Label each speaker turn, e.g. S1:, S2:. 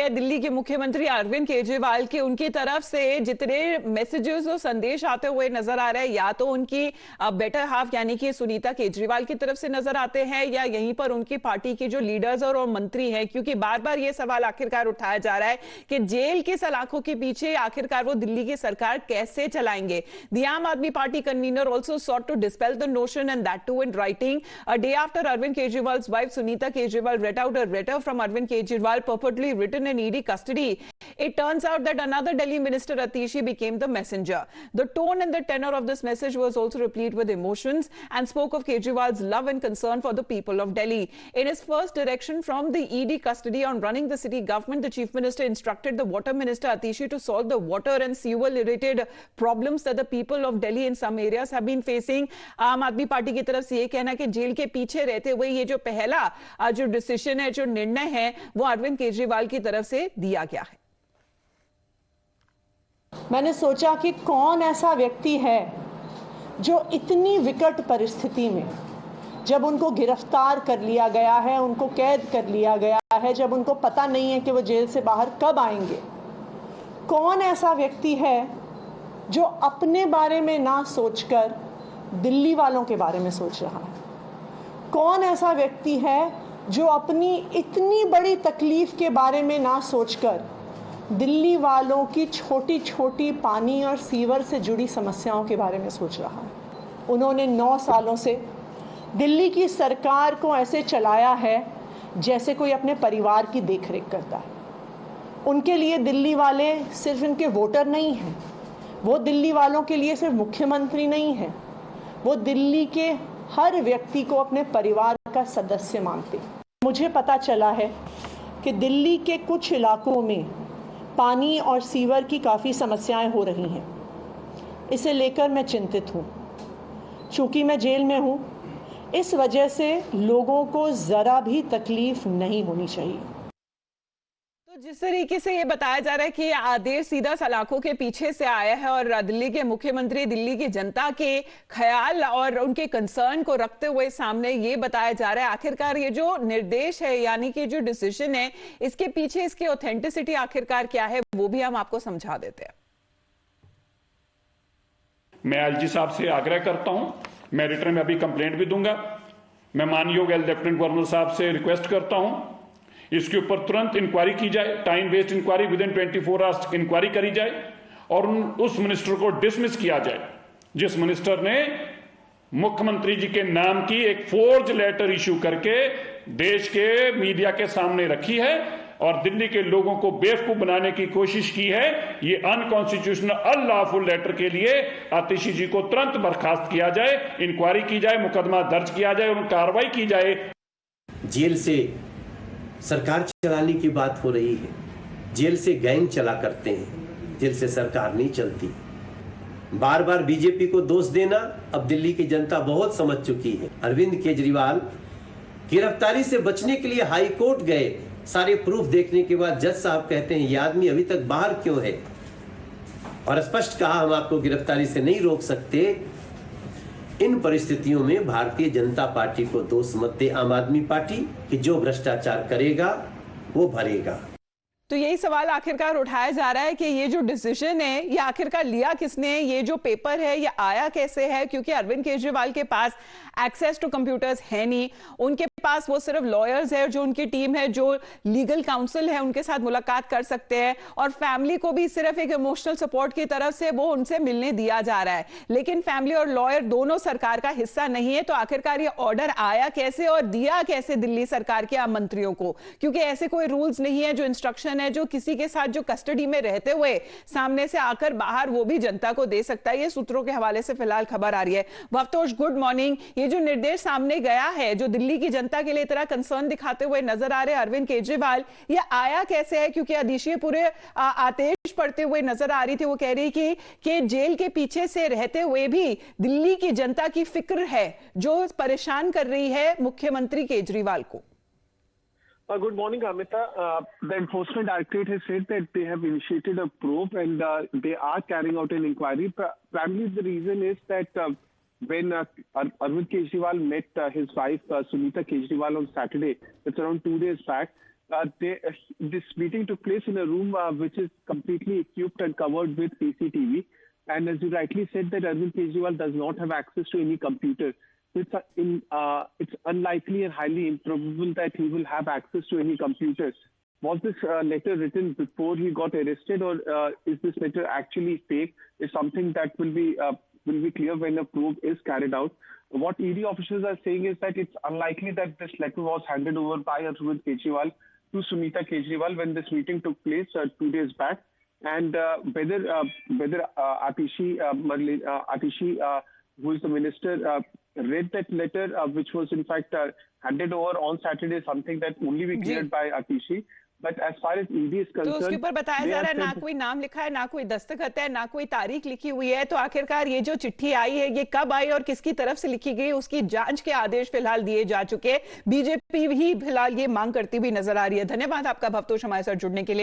S1: है दिल्ली के मुख्यमंत्री अरविंद केजरीवाल के उनकी तरफ से जितने मैसेजेस और संदेश आते हुए नजर आ रहे हैं, या तो उनकी बेटर हाफ यानी कि सुनीता केजरीवाल की तरफ से नजर आते हैं, या यहीं पर उनकी पार्टी के जो लीडर्स और मंत्री हैं, क्योंकि बार बार यह सवाल आखिरकार उठाया जा रहा है कि जेल के सलाखों के पीछे आखिरकार वो दिल्ली की सरकार कैसे चलाएंगे। द आम आदमी party convener also sought to dispel the notion, and that too in writing, a day after Arvind Kejriwal's wife Sunita Kejriwal read out a letter from Arvind Kejriwal purportedly written in ED custody. It turns out that another Delhi minister, Atishi, became the messenger. The tone and the tenor of this message was also replete with emotions and spoke of Kejriwal's love and concern for the people of Delhi. In his first direction from the ED custody on running the city government, the chief minister instructed the water minister Atishi to solve the water and sewer related problems that the people of Delhi in some areas have been facing. आम आदमी party की तरफ से ये कहना कि jail के पीछे रहते हुए ये जो पहला जो डिसीजन है, जो निर्णय है, वो अरविंद केजरीवाल की तरफ से दिया गया है।
S2: मैंने सोचा कि कौन ऐसा व्यक्ति है जो इतनी विकट परिस्थिति में, जब उनको गिरफ्तार कर लिया गया है, उनको कैद कर लिया गया है, जब उनको पता नहीं है कि वो जेल से बाहर कब आएंगे, कौन ऐसा व्यक्ति है जो अपने बारे में ना सोचकर दिल्ली वालों के बारे में सोच रहा है? कौन ऐसा व्यक्ति है जो अपनी इतनी बड़ी तकलीफ के बारे में ना सोचकर दिल्ली वालों की छोटी छोटी पानी और सीवर से जुड़ी समस्याओं के बारे में सोच रहा है? उन्होंने 9 सालों से दिल्ली की सरकार को ऐसे चलाया है जैसे कोई अपने परिवार की देखरेख करता है। उनके लिए दिल्ली वाले सिर्फ इनके वोटर नहीं हैं, वो दिल्ली वालों के लिए सिर्फ मुख्यमंत्री नहीं है, वो दिल्ली के हर व्यक्ति को अपने परिवार का सदस्य मानते। मुझे पता चला है कि दिल्ली के कुछ इलाकों में पानी और सीवर की काफ़ी समस्याएं हो रही हैं। इसे लेकर मैं चिंतित हूँ। चूँकि मैं जेल में हूँ, इस वजह से लोगों को ज़रा भी तकलीफ नहीं होनी चाहिए।
S1: तो जिस तरीके से ये बताया जा रहा है कि ये आदेश सीधा सलाखों के पीछे से आया है और दिल्ली के मुख्यमंत्री दिल्ली की जनता के ख्याल और उनके कंसर्न को रखते हुए सामने ये बताया जा रहा है, आखिरकार ये जो निर्देश है यानी कि जो डिसीजन है, इसके पीछे इसकी ऑथेंटिसिटी आखिरकार क्या है, वो भी हम आपको समझा देते हैं।
S3: मैं एलजी साहब से आग्रह करता हूं, मैं रिटर्न में अभी कंप्लेंट भी दूंगा। मैं मानयोग लेफ्टिनेंट गवर्नर साहब से रिक्वेस्ट करता हूं, इसके ऊपर तुरंत इंक्वायरी की जाए, time based inquiry, within 24 hours inquiry करी जाए और उस मिनिस्टर को डिसमिस किया जाए जिस मिनिस्टर ने मुख्यमंत्री जी के नाम की एक फोर्ज लेटर इश्यू करके देश के मीडिया के सामने रखी है और दिल्ली के लोगों को बेवकूफ बनाने की कोशिश की है। ये अनकॉन्स्टिट्यूशनल अनलॉफुल लेटर के लिए आतिशी जी को तुरंत बर्खास्त किया जाए, इंक्वायरी की जाए, मुकदमा दर्ज किया जाए और कार्रवाई की जाए।
S4: जेल से सरकार चलाने की बात हो रही है, जेल से गैंग चला करते हैं, जेल से सरकार नहीं चलती। बार बार बीजेपी को दोष देना अब दिल्ली की जनता बहुत समझ चुकी है। अरविंद केजरीवाल गिरफ्तारी से बचने के लिए हाई कोर्ट गए, सारे प्रूफ देखने के बाद जज साहब कहते हैं ये आदमी अभी तक बाहर क्यों है, और स्पष्ट कहा हम आपको गिरफ्तारी से नहीं रोक सकते। इन परिस्थितियों में भारतीय जनता पार्टी को दोष मत दे आम आदमी पार्टी कि जो भ्रष्टाचार करेगा वो भरेगा।
S1: तो यही सवाल आखिरकार उठाया जा रहा है कि ये जो डिसीजन है ये आखिरकार लिया किसने, ये जो पेपर है ये आया कैसे है, क्योंकि अरविंद केजरीवाल के पास एक्सेस टू कंप्यूटर्स है नहीं, उनके पास वो सिर्फ लॉयर्स है, जो उनकी टीम है, जो लीगल काउंसिल है, उनके साथ मुलाकात कर सकते हैं और फैमिली को भी सिर्फ एक इमोशनल सपोर्ट की तरफ से वो उनसे मिलने दिया जा रहा है, लेकिन फैमिली और लॉयर दोनों सरकार का हिस्सा नहीं है। तो आखिरकार ये ऑर्डर आया कैसे और दिया कैसे दिल्ली सरकार के मंत्रियों को, क्योंकि ऐसे कोई रूल्स नहीं है जो इंस्ट्रक्शन है जो किसी के साथ जो कस्टडी में रहते हुए सामने से आकर बाहर वो भी जनता को दे सकता है। ये सूत्रों के हवाले से फिलहाल खबर आ रही है। Bhavtosh, good morning. ये जो निर्देश सामने गया है जो दिल्ली की जनता के लिए इतना कंसर्न दिखाते हुए नजर आ रहे हैं अरविंद केजरीवाल, ये आया कैसे है? क्योंकि अदिशी पूरे आदेश पढ़ते हुए नजर आ रही थी, वो कह रही कि जेल के पीछे से रहते हुए भी दिल्ली की जनता की फिक्र है जो परेशान कर रही है मुख्यमंत्री केजरीवाल को।
S5: Good morning, Amita. The Enforcement Directorate has said that they have initiated a probe and they are carrying out an inquiry. Primarily, the reason is that when Arvind Kejriwal met his wife Sunita Kejriwal on Saturday, it's around 2 days back, this meeting took place in a room which is completely equipped and covered with CCTV. And as you rightly said, that Arvind Kejriwal does not have access to any computer. It's unlikely and highly improbable that he will have access to any computers. Was this letter written before he got arrested, or is this letter actually fake? Is something that will be clear when a probe is carried out. What ED officials are saying is that it's unlikely that this letter was handed over by Arvind Kejriwal to Sunita Kejriwal when this meeting took place 2 days back, and whether Atishi, who is the minister, read that letter, which was in fact handed over on Saturday, something that only be cleared by Atishi. But as far as ED is concerned,
S1: तो उसके ऊपर बताया जा रहा है ना कोई नाम लिखा है, ना कोई दस्तखत है, ना कोई तारीख लिखी हुई है। तो आखिरकार ये जो चिट्ठी आई है, ये कब आई और किसकी तरफ से लिखी गई, उसकी जांच के आदेश फिलहाल दिए जा चुके। बीजेपी ही फिलहाल ये मांग करती हुई नजर आ रही है। धन्यवाद आपका भवतोष हमारे साथ जुड़ने के लिए।